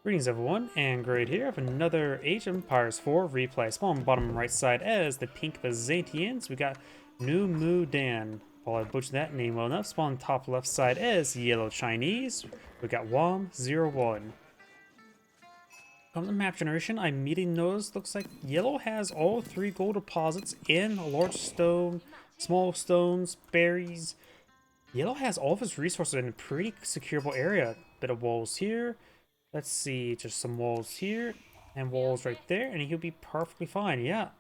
Greetings everyone, and Great here. I have another Age of Empires 4 replay. Spawn bottom right side as the pink Byzantines. We got Numudan. Well, I butchered that name well enough. Spawn top left side as yellow Chinese. We got Wam01. On the map generation, I immediately noticed looks like yellow has all three gold deposits in a large stone, small stones, berries. Yellow has all of his resources in a pretty securable area. Bit of walls here. Let's see, just some walls here, and walls right there, and he'll be perfectly fine, yeah.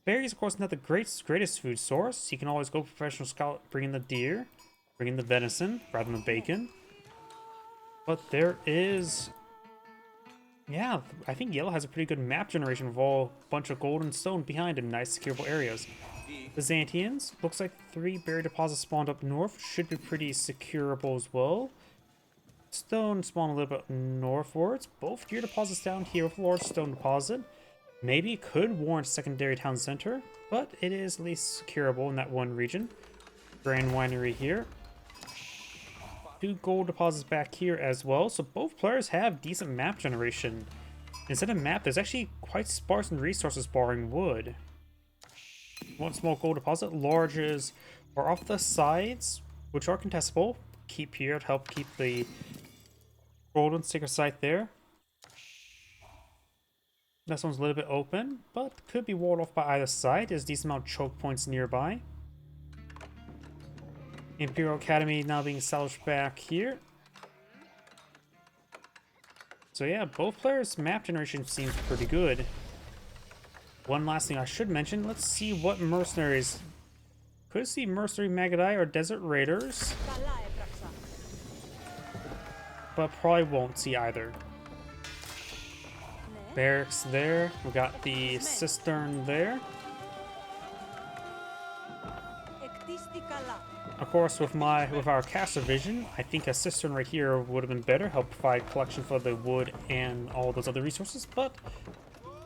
Berries, of course, not the greatest food source. You can always go professional scout, bring in the deer, bring in the venison, rather than the bacon. But there is... yeah, I think yellow has a pretty good map generation with all a bunch of gold and stone behind him, nice securable areas. Byzantines, looks like 3 berry deposits spawned up north, should be pretty securable as well. Stone spawn a little bit northwards. Both gear deposits down here with a large stone deposit. Maybe could warrant secondary town center, but it is at least securable in that one region. Grand winery here. 2 gold deposits back here as well, so both players have decent map generation. Instead of map, there's actually quite sparse in resources barring wood. 1 small gold deposit, larges are off the sides, which are contestable. Keep here to help keep the golden sticker site there. This one's a little bit open, but could be walled off by either side. There's a decent amount of choke points nearby. Imperial Academy now being established back here. So yeah, both players' map generation seems pretty good. One last thing I should mention, let's see what mercenaries. Could see mercenary Magadai or Desert Raiders, but probably won't see either. Barracks there. We got the cistern there. Of course, with our caster vision, I think a cistern right here would have been better, help provide collection for the wood and all those other resources, but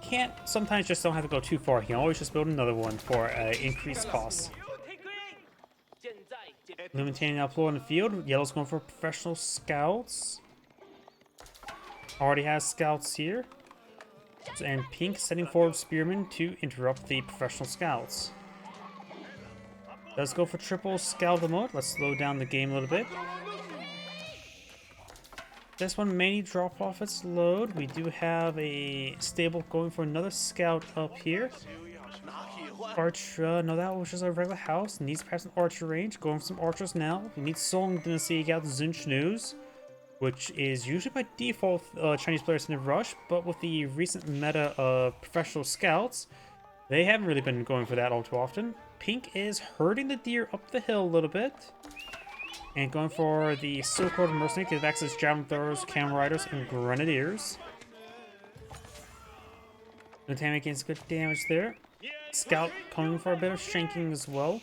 can't sometimes just don't have to go too far. You can always just build another one for increased costs. Lumitanian now deployed in the field. Yellow's going for professional scouts. Already has scouts here. And pink sending forward spearmen to interrupt the professional scouts. Let's go for triple scout mode. Let's slow down the game a little bit. This one may need drop off its load. We do have a stable going for another scout up here. Archer, no, that was just a regular house. Needs perhaps an archer range. Going for some archers now. We need Song Dynasty out Zinch News, which is usually by default Chinese players in a rush, but with the recent meta of professional scouts, they haven't really been going for that all too often. Pink is herding the deer up the hill a little bit, and going for the Silk Road Mercenary to access javelin throwers, camel riders, and grenadiers. Lumitanian gains good damage there. Scout coming for a bit of shanking as well.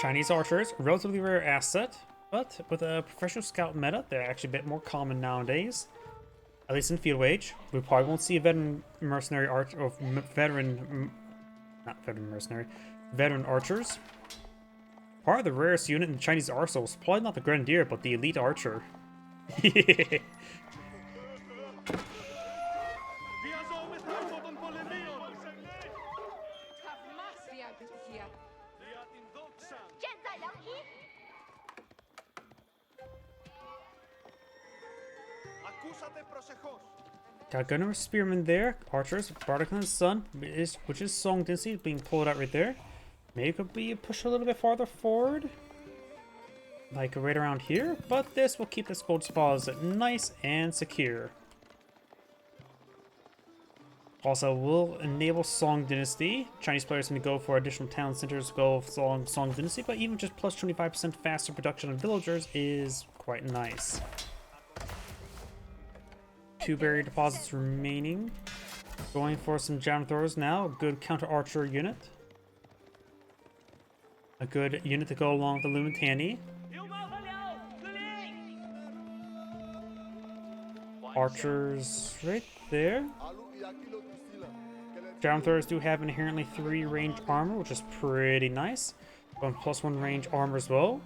Chinese archers, relatively rare asset, but with a professional scout meta, they're actually a bit more common nowadays. At least in Field Wage. We probably won't see a veteran mercenary archer, or veteran archers. Part of the rarest unit in the Chinese arsenals, probably not the grenadier, but the elite archer. Got Gunner Spearman there, archers, Bardic and Sun, which is Song Dynasty being pulled out right there. Maybe could be pushed a little bit farther forward, like right around here, but this will keep this gold deposit nice and secure. Also, will enable Song Dynasty. Chinese players can go for additional town centers, go Song Dynasty, but even just plus 25% faster production of villagers is quite nice. 2 berry deposits remaining. Going for some javelin throwers now. A good counter archer unit. A good unit to go along with the Lumitani. Archers right there. Javelin throwers do have inherently 3 ranged armor, which is pretty nice. Going +1 range armor as well.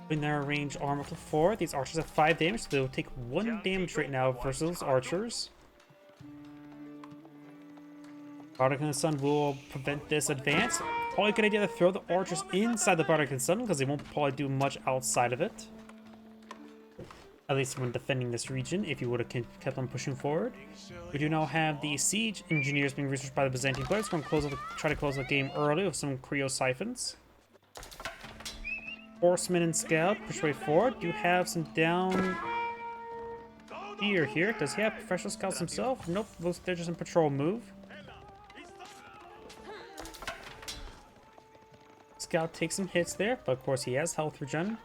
In their range armor to 4. These archers have 5 damage, so they'll take 1 damage right now versus those archers. Bardic in the Sun will prevent this advance. Probably a good idea to throw the archers inside the Bardic in the Sun because they won't probably do much outside of it. At least when defending this region, if you would have kept on pushing forward. We do now have the siege engineers being researched by the Byzantine players. We're going to try to close the game early with some Creo siphons. Horsemen and scout push way forward. Do have some down here. Does he have professional scouts himself? Nope, they're just in patrol move. Scout takes some hits there, but of course he has health regen.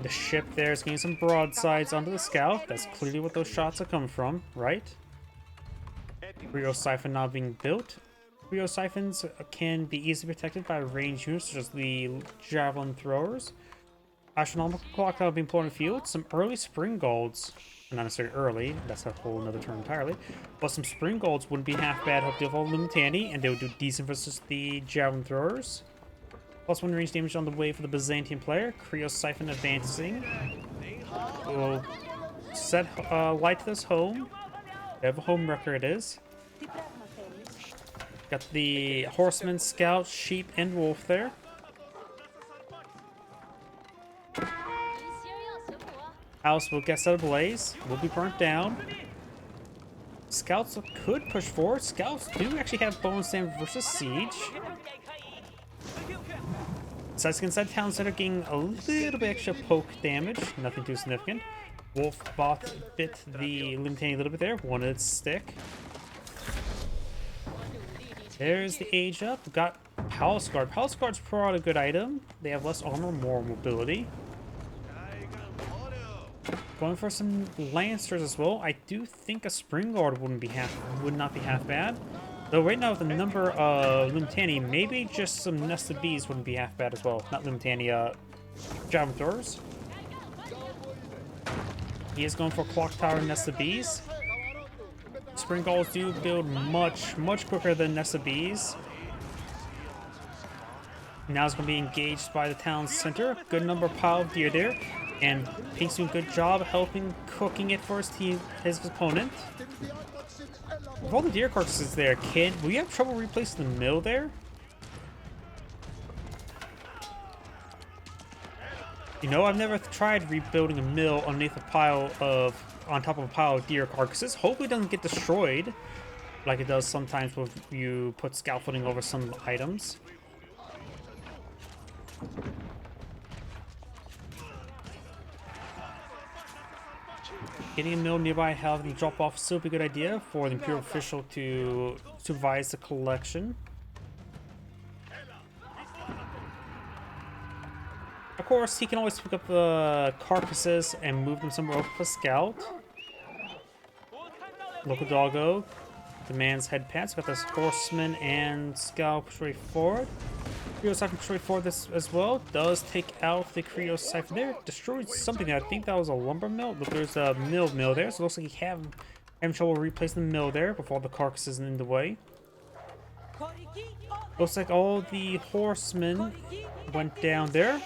The ship there is getting some broadsides onto the scout. That's clearly what those shots are coming from, right? Creo siphon now being built. Creo siphons can be easily protected by ranged units such as the javelin throwers. Astronomical clock now being put on the field. Some early spring golds. Not necessarily early, that's a whole another term entirely. But some spring golds wouldn't be half bad. Hope they'll follow Numudan, and they would do decent versus the javelin throwers. +1 range damage on the way for the Byzantine player. Creo siphon advancing. We'll set light to this home. They have a home wrecker it is. Got the horseman, scout, sheep, and wolf there. House will get set ablaze. Will be burnt down. Scouts could push forward. Scouts do actually have bonus damage versus siege. Sides inside town center getting a little bit extra poke damage. Nothing too significant. Wolf bit the Limiting a little bit there. Wanted its stick. There's the age up. We've got Palace Guard. Palace Guard's probably a good item. They have less armor, more mobility. Going for some Lancers as well. I do think a Spring Guard would not be half bad. Though right now with the number of Limtani, maybe just some Nested Bees wouldn't be half bad as well. Not Limtani, Javelin Throwers. He is going for Clock Tower and Nested Bees. Spring Guards do build much quicker than Nested Bees. Now it's going to be engaged by the town center. Good number of pile of deer there. And Pink's doing a good job helping cooking it for his team, his opponent. With all the deer carcasses there, will you have trouble replacing the mill there? You know, I've never tried rebuilding a mill on top of a pile of deer carcasses. Hopefully it doesn't get destroyed like it does sometimes when you put scaffolding over some items. Getting a mill nearby, having to drop off is still a good idea for the Imperial official to supervise the collection. Of course, he can always pick up the carcasses and move them somewhere else for scout. Local doggo demands head pats. Got this horseman and scout push right forward. Creo siphon push right forward this as well. Does take out the Creo siphon there. Destroyed something there. I think that was a lumber mill, but there's a mill there. So it looks like he having trouble replacing the mill there with all the carcasses in the way. Looks like all the horsemen went down there.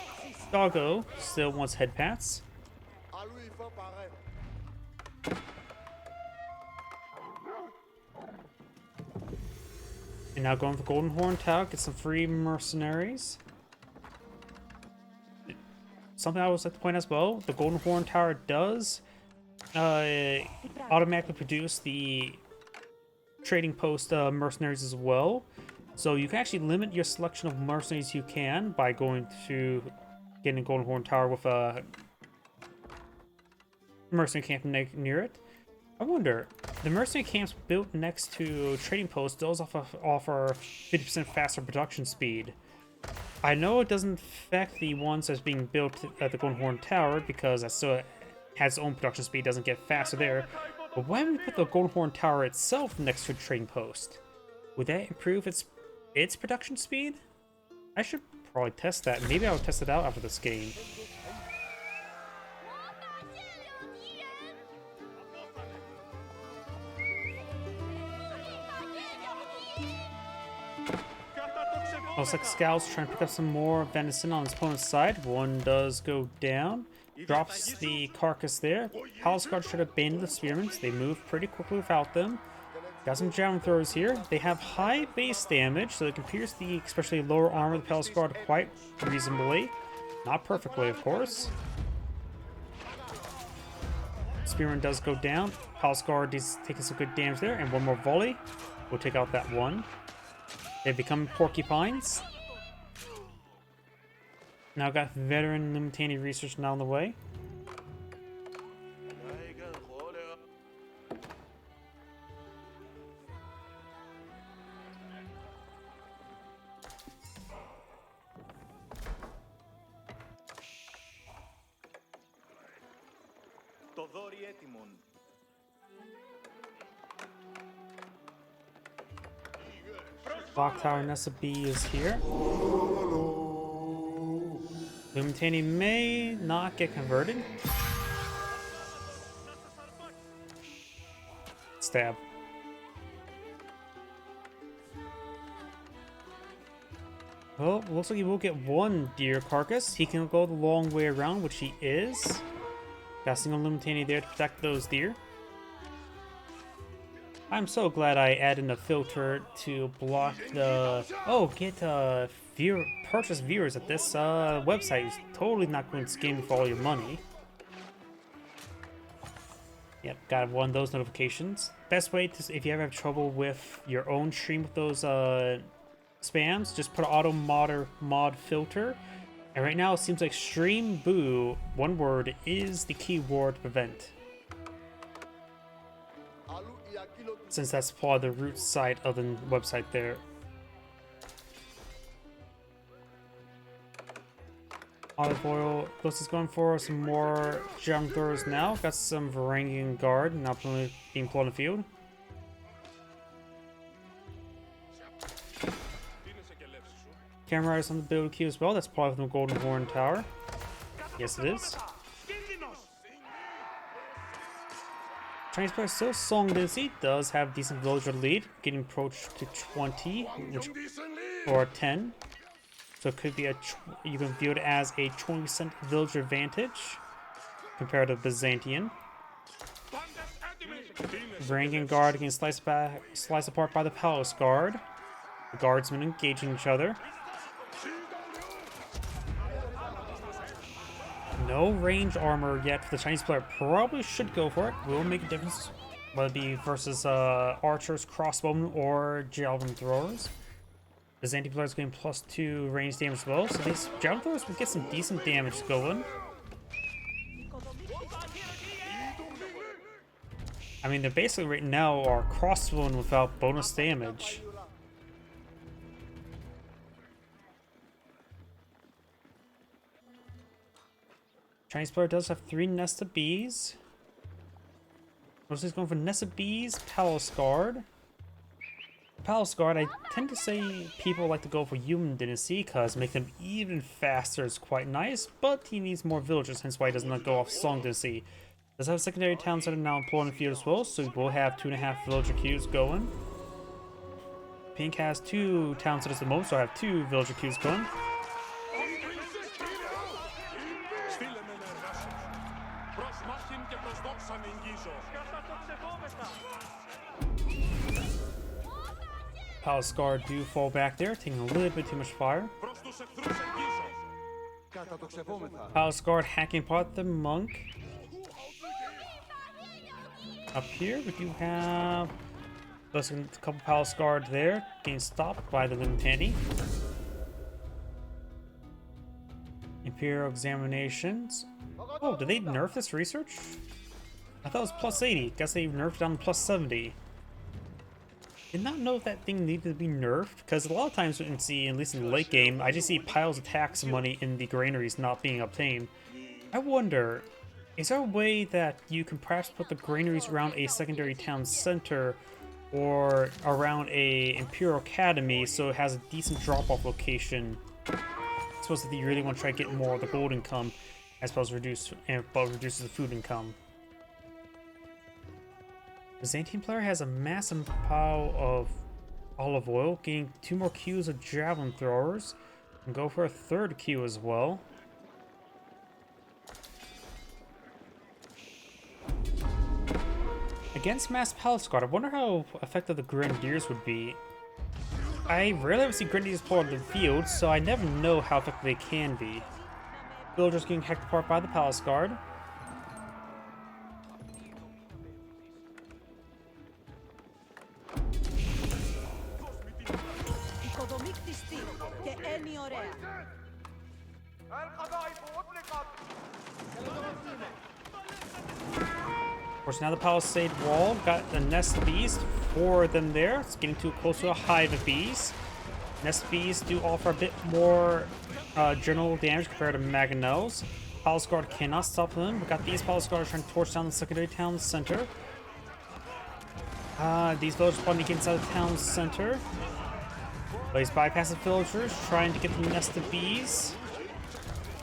Doggo still wants head pats. And now going for Golden Horn Tower, get some free mercenaries. Something I always like to point out as well, the Golden Horn Tower does automatically produce the trading post mercenaries as well. So you can actually limit your selection of mercenaries you can by going to getting a Golden Horn Tower with a mercenary camp near it. I wonder, the mercenary camps built next to trading posts does offer 50% faster production speed. I know it doesn't affect the ones that's being built at the Golden Horn Tower because that still has its own production speed, doesn't get faster there. But why would we put the Golden Horn Tower itself next to a trading post? Would that improve its production speed? I should probably test that. Maybe I'll test it out after this game. Looks like scouts trying to pick up some more venison on his opponent's side. One does go down. Drops the carcass there. Palace guards try to abandon the spearmen. They move pretty quickly without them. Got some javelin throwers here. They have high base damage, so they can pierce the especially lower armor of the Palace guard quite reasonably. Not perfectly, of course. Spearman does go down. Palace guard is taking some good damage there, and one more volley will take out that one. They become porcupines. Now got veteran Numudan research now on the way. Clock Tower Nessa B is here. Numudan may not get converted. Stab. Well, looks like he will get one deer carcass. He can go the long way around, which he is. Got a single Numudan there to protect those deer. I'm so glad I added a filter to block the... Oh, get purchase viewers at this website. It's totally not going to scam you for all your money. Yep, got one of those notifications. Best way to, if you ever have trouble with your own stream with those spams, just put an auto mod filter. And right now it seems like stream boo, one word, is the keyword to prevent. Since that's part of the root site of the website there. Olive oil. Ghost is going for some more jump throwers now. Got some Varangian guard now being put on the field. Camera is on the build queue as well. That's probably from the Golden Horn Tower. Yes, it is. Chinese player still Song Dynasty does have decent villager lead, getting approached to 20, which or 10. So it could be you can view it as a 20% villager advantage compared to Byzantine. Varangian guard getting sliced apart by the Palace guard. The guardsmen engaging each other. No range armor yet for the Chinese player. Probably should go for it. Will make a difference. Whether it be versus archers, crossbowmen, or javelin throwers. Byzantine players getting +2 range damage as well. So these javelin throwers will get some decent damage going. I mean, they're basically right now are crossbowmen without bonus damage. Chinese player does have 3 Nesta Bees. Mostly he's going for Nesta Bees, Palace Guard. Palace Guard, I tend to say people like to go for Human Dynasty because make them even faster is quite nice, but he needs more villagers, hence why he does not go off Song Dynasty. Does have secondary towns that are now employed in the field as well, so we'll have 2.5 villager queues going. Pink has 2 town centers at the moment, so I have 2 villager queues going. Palace Guard do fall back there, taking a little bit too much fire. Palace Guard hacking apart the monk. Up here we do have a couple Palace Guard there, getting stopped by the Numudan. Imperial examinations. Oh, did they nerf this research? I thought it was +80. Guess they nerfed down to +70. Did not know if that thing needed to be nerfed, because a lot of times we can see, at least in the late game, I just see piles of tax money in the granaries not being obtained. I wonder, is there a way that you can perhaps put the granaries around a secondary town center or around a Imperial Academy so it has a decent drop-off location? I suppose if you really want to try to get more of the gold income, as well as reduces the food income. Byzantine player has a massive pile of olive oil, getting 2 more queues of javelin throwers, and go for a 3rd queue as well. Against Mass Palace Guard, I wonder how effective the Grenadiers would be. I rarely ever see Grenadiers pull out of the field, so I never know how effective they can be. Villagers getting hacked apart by the Palace Guard. Of course, now the palisade wall got a nest of bees, 4 of them there. It's getting too close to a hive of bees. Nest bees do offer a bit more general damage compared to mangonels. Palace Guard cannot stop them. We've got these Palace Guards trying to torch down the secondary town center. These villagers spawning inside the town center. These bypassing villagers trying to get the nest of bees.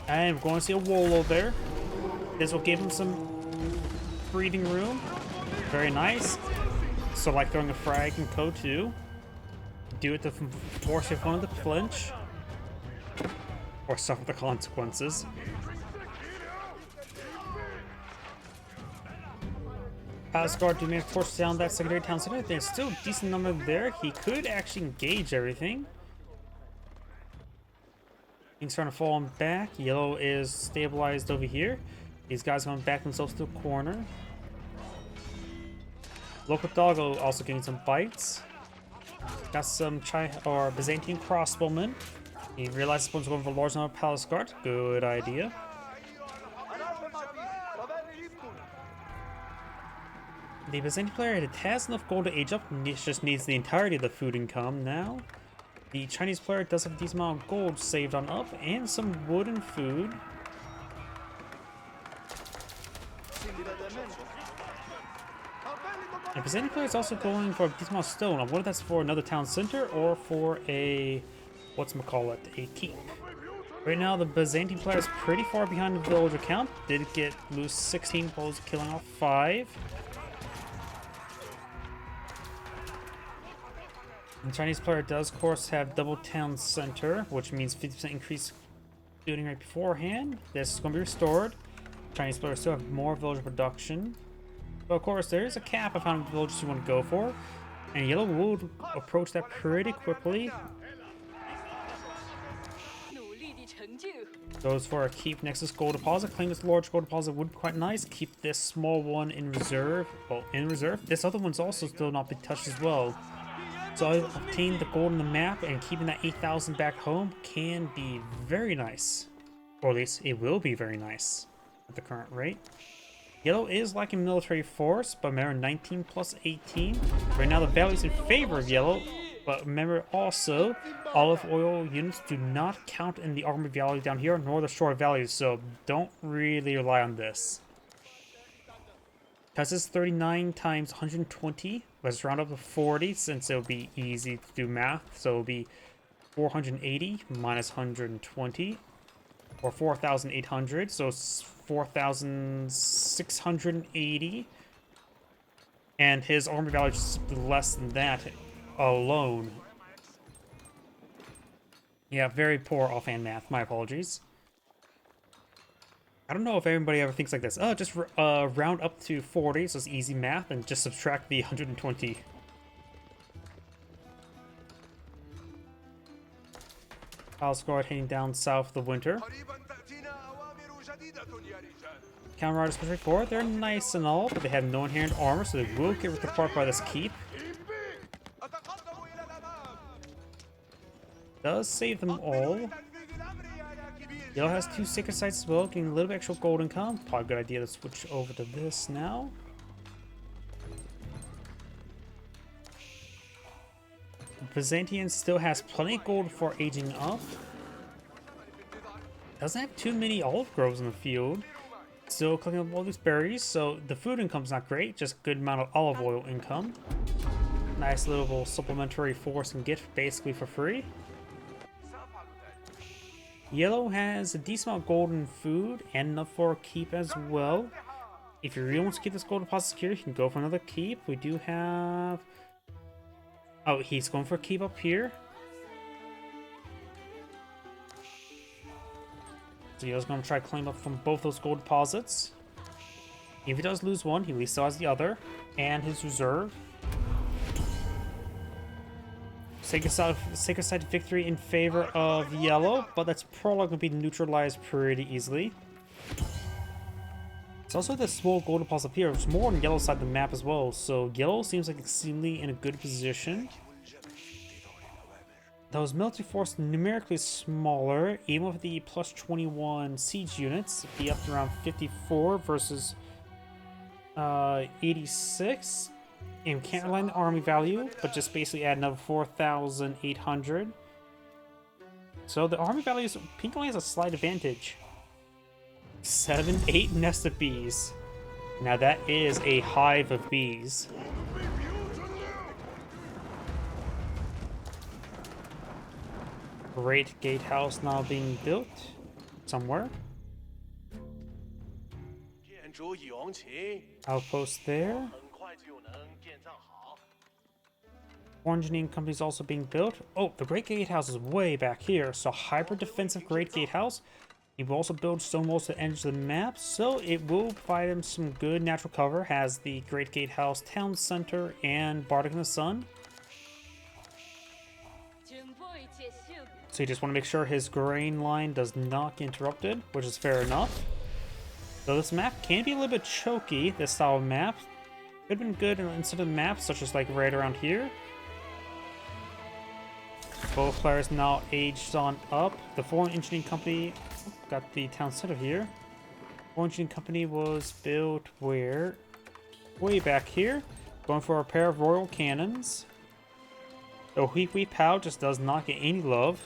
And we're going to see a wall over there. This will give him some breathing room. Very nice. So like throwing a frag in code 2. Do it to force your opponent to flinch. Or suffer the consequences. Palace Guard do manage to force down that secondary town center. There's still a decent number there. He could actually engage everything. Things starting to fall on back. Yellow is stabilized over here. These guys going to back themselves to a corner. Local doggo also getting some bites. Got some Byzantine crossbowmen. He realizes one's going for large number of Palace Guard. Good idea. The Byzantine player has enough gold to age up. Just needs the entirety of the food income now. The Chinese player does have a decent amount of gold saved on up and some wood and food. The Byzantine player is also going for a decent amount of stone. I wonder if that's for another town center or for a, whatchamacallit, a keep. Right now, the Byzantine player is pretty far behind the villager count. Did lose 16 blows, killing off 5. The Chinese player does, of course, have double town center, which means 50% increase building right beforehand. This is going to be restored. Chinese players still have more villager production. But of course, there is a cap of how many villagers you want to go for. And yellow will approach that pretty quickly. Goes for a keep next to this gold deposit. Claim this large gold deposit would be quite nice. Keep this small one in reserve. Well, in reserve. This other one's also still not been touched as well. So obtaining the gold on the map and keeping that 8,000 back home can be very nice. Or at least it will be very nice at the current rate. Yellow is lacking military force, but remember 19 plus 18. Right now the value is in favor of yellow, but remember also olive oil units do not count in the army value down here, nor the shore values, so don't really rely on this. Because it's 39 times 120, let's round up to 40 since it'll be easy to do math, so it'll be 480 minus 120, or 4,800, so it's 4,680, and his army value is less than that alone. Yeah, very poor offhand math. My apologies. I don't know if everybody ever thinks like this. Oh, just round up to 40, so it's easy math, and just subtract the 120. Palace Guard heading down south of the winter. Counter Riders Push 4, they're nice and all, but they have no inherent armor, so they will get ripped apart by this keep. Does save them all. Yellow has 2 sacred sites as well, getting a little bit extra gold income. Probably a good idea to switch over to this now. Byzantine still has plenty of gold for aging up. Doesn't have too many olive groves in the field. Still collecting up all these berries, so the food income's not great, just a good amount of olive oil income. Nice little supplementary force and gift basically for free. Yellow has a decent amount of gold and food and enough for a keep as well. If you really want to keep this gold deposit secure, you can go for another keep. We do have Oh, he's going for a keep up here. So he's going to try to climb up from both those gold deposits. If he does lose one, he at least still has the other. And his reserve. Sacred side victory in favor of yellow, but that's probably going to be neutralized pretty easily. It's also the small gold deposit here, which is more on the yellow side of the map as well, so yellow seems like extremely in a good position. Those military force numerically smaller, even with the plus 21 siege units, be up to around 54 versus 86. And can't rely on the army value, but just basically add another 4,800. So the army value is, pink only has a slight advantage. 8 nests of bees. Now that is a hive of bees. Great gatehouse now being built somewhere. Outpost there. Engineering company is also being built. Oh, the Great Gatehouse is way back here. So hyper defensive Great Gatehouse. He will also build stone walls to the edge of the map, so it will provide him some good natural cover. Has the Great Gatehouse Town Center and Bardic in the Sun. So you just want to make sure his grain line does not get interrupted, which is fair enough. Though this map can be a little bit choky, this style of map. Could have been good in some of the maps, such as like right around here. Both players now aged on up. The foreign engineering company got the town center here. Foreign engineering company was built where? Way back here. Going for a pair of royal cannons. The Hui Pow just does not get any love.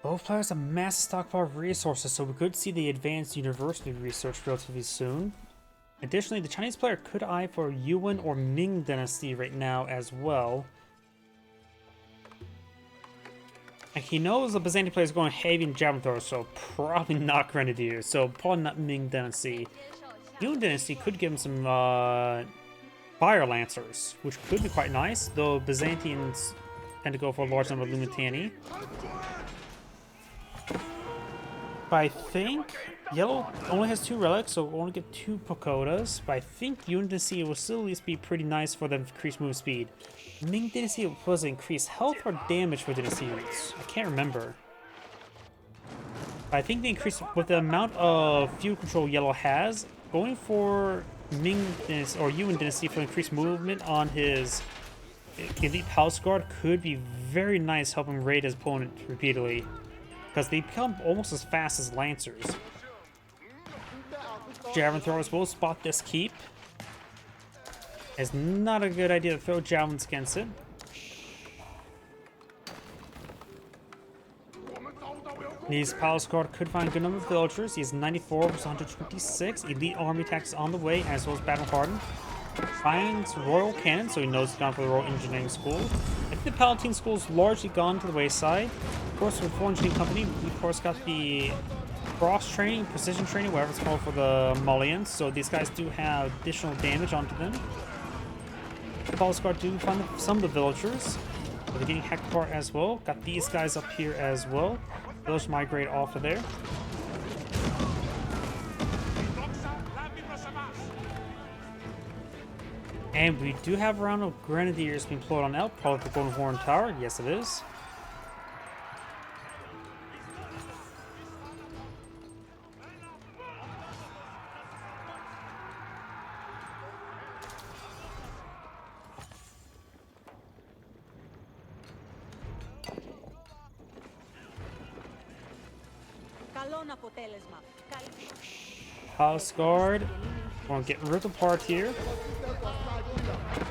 Both players have massive stockpile of resources, so we could see the advanced university research relatively soon. Additionally, the Chinese player could eye for Yuan or Ming dynasty right now as well. And he knows the Byzantine player is going heavy in javelin thrower, so probably not Grenadiers, so probably not Ming dynasty. Yuan dynasty could give him some fire lancers, which could be quite nice, though Byzantines tend to go for a large number of Lumitani. But I think yellow only has 2 relics, so we'll only get 2 pagodas. But I think Yuan Dynasty will still at least be pretty nice for them to increase move speed. Ming Dynasty was increased health or damage for Dynasty units? I can't remember. But I think the increase with the amount of field control yellow has, going for Ming Dynasty or Yuan Dynasty for increased movement on his elite house guard could be very nice, helping raid his opponent repeatedly. Because they become almost as fast as lancers. Javelin throwers will spot this keep. It's not a good idea to throw javelins against it. His palace guard could find a good number of villagers. He has 94 versus 126. Elite army attacks on the way, as well as battle hardened. Finds royal cannon, so he knows he's gone for the royal engineering school. I think the Palatine school is largely gone to the wayside. Of course, with Foreign Engineering Company, we of course got the cross training, precision training, whatever it's called for the Mullions. So these guys do have additional damage onto them. The Palace Guard do find some of the villagers. But they're getting hacked apart as well. Got these guys up here as well. Those migrate off of there. And we do have a round of Grenadiers being deployed on out, probably the Golden Horn Tower. Yes, it is. House Guard. We'll get ripped apart here.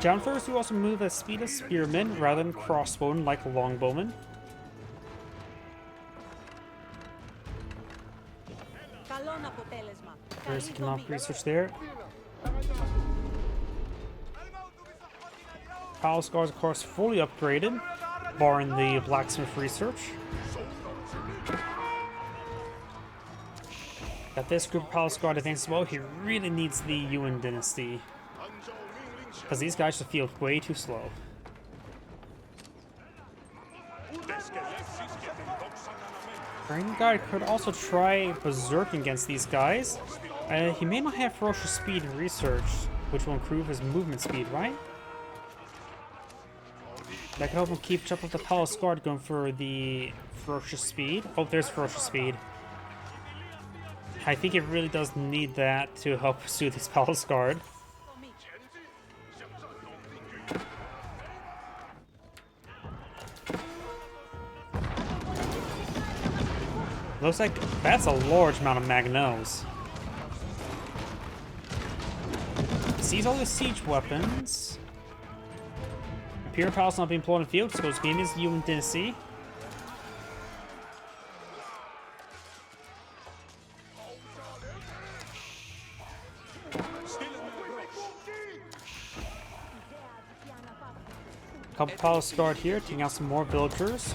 Down first, you also move at speed of spearmen rather than crossbowmen like longbowmen. There's economic research there. Palace Guards, of course, fully upgraded, barring the blacksmith research. Got this group of Palace Guard advanced as well. He really needs the Yuan dynasty, because these guys just feel way too slow. Guard could also try Berserk against these guys. He may not have ferocious speed and research, which will improve his movement speed, right? That could help him keep up with the Palace Guard going for the ferocious speed. Oh, there's ferocious speed. I think it really does need that to help pursue this Palace Guard. Looks like that's a large amount of Magnos. Sees all the siege weapons. Imperial Palace not being employed in the field, so it's being his Yuan dynasty. Couple Palace Guard here, taking out some more villagers.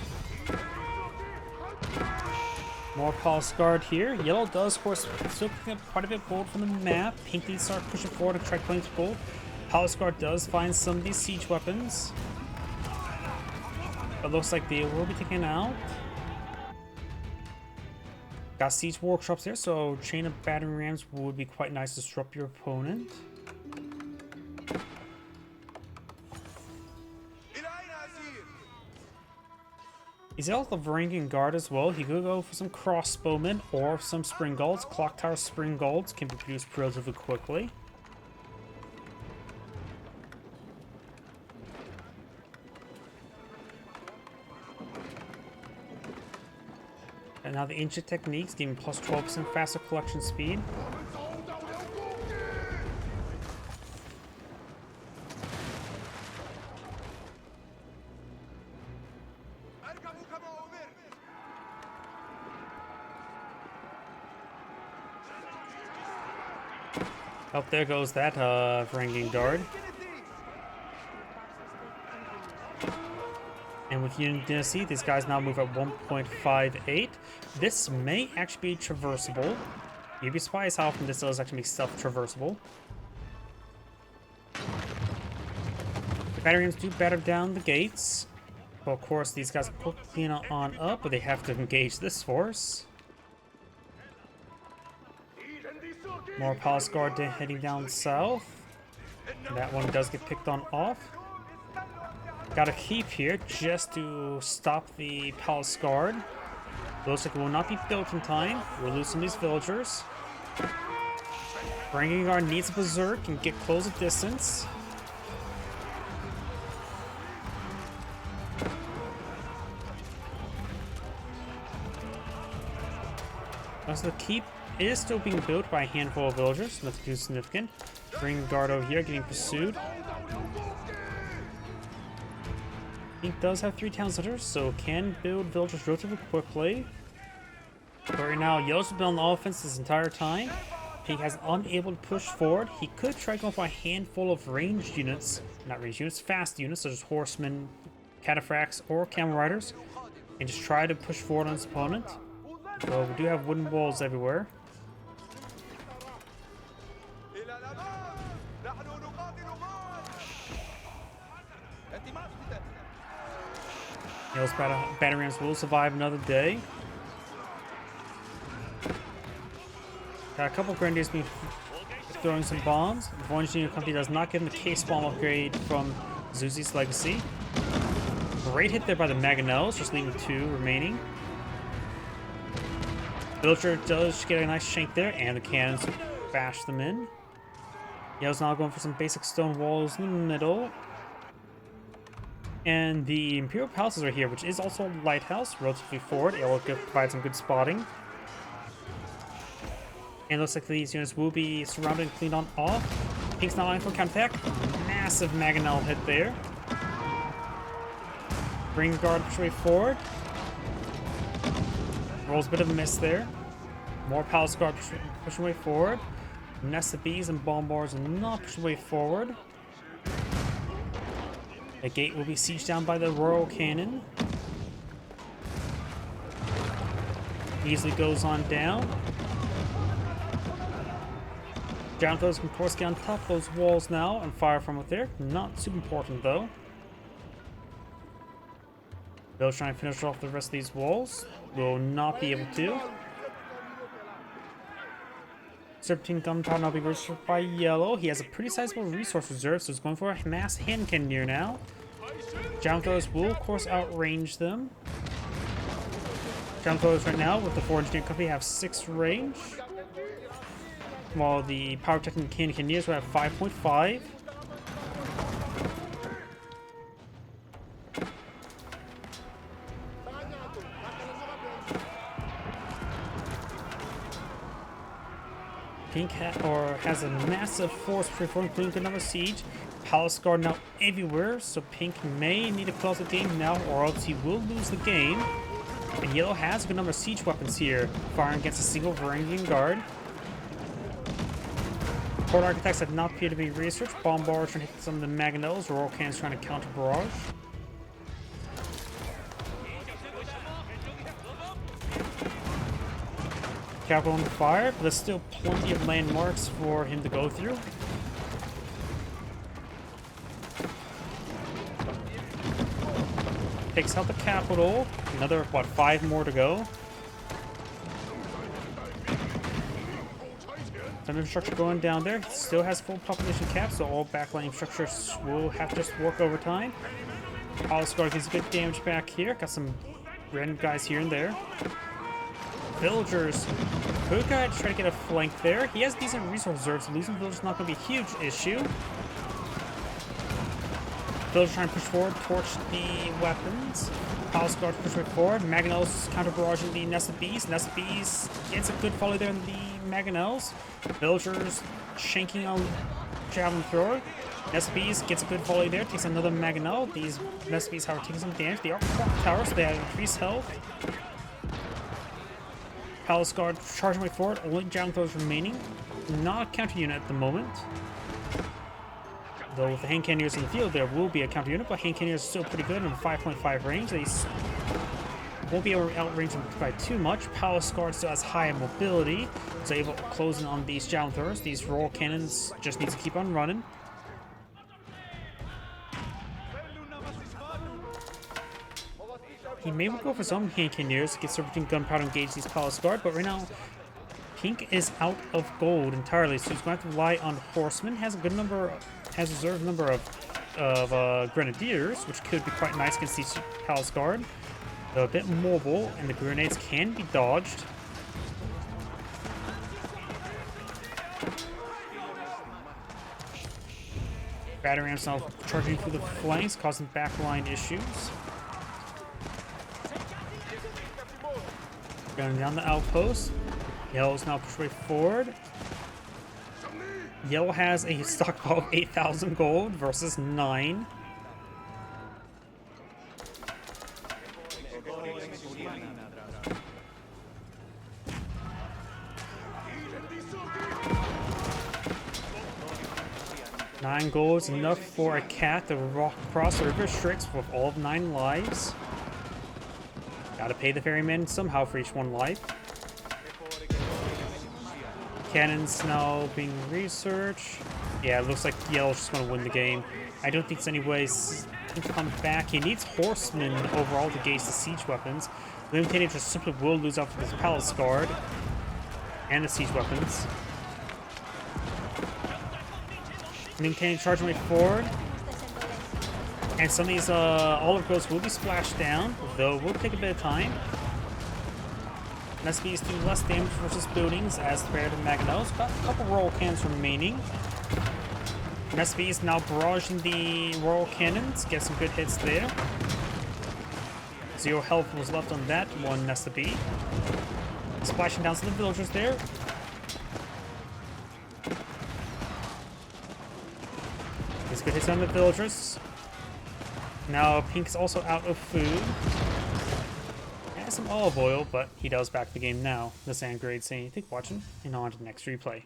More Palace Guard here. Yellow does, of course, still picking up quite a bit of gold from the map. Pink needs to start pushing forward and try claiming gold. Palace Guard does find some of these siege weapons. It looks like they will be taken out. Got siege workshops here, so chain of battering rams would be quite nice to disrupt your opponent. He's also the Varangian Guard as well. He could go for some crossbowmen or some spring guards. Clock Tower spring guards can be produced relatively quickly. And now the ancient techniques, giving plus 12% faster collection speed. Oh, there goes that Varangian Guard. And with Yuan Dynasty, these guys now move at 1.58. This may actually be traversable. You'd be surprised how often this does actually make stuff traversable. The batteries do batter down the gates. Well, of course, these guys can clean on up, but they have to engage this force. More Palace Guard heading down south. That one does get picked on off. Got a keep here just to stop the Palace Guard. Looks like it will not be built in time. We'll lose some of these villagers. Varangian Guard needs a Berserk and get close at distance. Also, the keep is still being built by a handful of villagers. Nothing too significant. Varangian Guard over here getting pursued. Pink does have 3 town centers, so can build villagers relatively quickly. But right now, Yellow's been on the offense this entire time. Pink has unable to push forward. He could try going for a handful of ranged units, not ranged units, fast units, such as horsemen, cataphracts, or camel riders, and just try to push forward on his opponent. So we do have wooden walls everywhere. Yellow's battery rams will survive another day. Got a couple grenadiers being throwing some bombs. The Voyage Engineer Company does not get him the case bomb upgrade from Zuzi's Legacy. Great hit there by the Mangonels, just leaving 2 remaining. Villager does get a nice shank there, and the cannons bash them in. Yellow's now going for some basic stone walls in the middle. And the Imperial Palaces are here, which is also a lighthouse, relatively forward. It will provide some good spotting. And it looks like these units will be surrounded and cleaned on off. Pink's not lining for counterattack. Massive Mangonel hit there. Bring Guard push way forward. Rolls a bit of a miss there. More Palace Guard pushing way forward. Nest of Bees and Bombars not pushing way forward. The gate will be sieged down by the Royal Cannon. Easily goes on down. Janthos can of course get on top of those walls now and fire from up there. Not super important though. They'll try and finish off the rest of these walls. Will not be able to. Serpentine gunpowder now being researched by yellow. He has a pretty sizable resource reserve, so he's going for a mass hand cannoneer now. Janthos will of course outrange them. Janthos right now with the 4 engineering company have 6 range. While the power protecting cannoneers will have 5.5. Pink has a massive force before including good number siege. Palace Guard now everywhere, so Pink may need to close the game now or else he will lose the game. And Yellow has a good number of siege weapons here, firing against a single Varangian guard. Port Architects have not appeared to be researched. Bombarders trying to hit some of the Mangonels, Royal Cannons trying to counter barrage. Capital on fire, but there's still plenty of landmarks for him to go through. Takes out the capital. Another, what, 5 more to go. Some infrastructure going down there. Still has full population cap, so all backline infrastructure will have to just work overtime. Palace Guard gets a good damage back here. Got some random guys here and there. Villagers could try to get a flank there. He has decent resource reserves, so losing villagers is not going to be a huge issue. Villagers trying to push forward, torch the weapons. Palace Guard push right forward. Mangonels counter barraging the Nest of Bees. Nest of Bees gets a good volley there in the Mangonels. Villagers shanking on Javelin Thrower. Nest of Bees gets a good volley there, takes another Mangonel. These Nest of Bees are taking some damage. They are clock towers, so they have increased health. Palace Guard charging way forward, only Javelin Throwers remaining. Not a counter unit at the moment. Though with the hand cannoneers in the field, there will be a counter unit, but hand cannoneers are still pretty good in 5.5 range. They won't be able to outrange them by too much. Palace Guard still has high mobility, so able to close in on these Javelin Throwers. These Royal Cannons just need to keep on running. He may go for some hand cannoneers to get Serpentine gunpowder and engage these Palace Guard, but right now Pink is out of gold entirely, so he's going to have to rely on horsemen. Has a reserve number of grenadiers, which could be quite nice against these Palace Guard. They're a bit mobile, and the grenades can be dodged. Battery rams now charging through the flanks, causing backline issues. Going down the outpost. Yellow's now pushed way forward. Yellow has a stockpile of 8,000 gold versus 9. Nine gold is enough for a cat to walk across the river Strix with all of 9 lives. Gotta pay the ferryman somehow for each 1 life. Cannons now being researched. Yeah, it looks like Yellow's just gonna win the game. I don't think there's any ways he can come back. He needs horsemen overall to gauge the siege weapons. Limited just simply will lose out for this Palace Guard and the siege weapons. Limited charging way forward. And some of these olive groves will be splashed down, though it will take a bit of time. SBs do less damage versus buildings as compared to Mangonels. Got a couple Royal Cannons remaining. SBs now barraging the Royal Cannons. Get some good hits there. 0 health was left on that one Nest B. Splashing down some of the villagers there. Gets good hits on the villagers. Now Pink's also out of food. Has some olive oil, but he does back the game now. The sand grade saying, thank you for watching, and on to the next replay.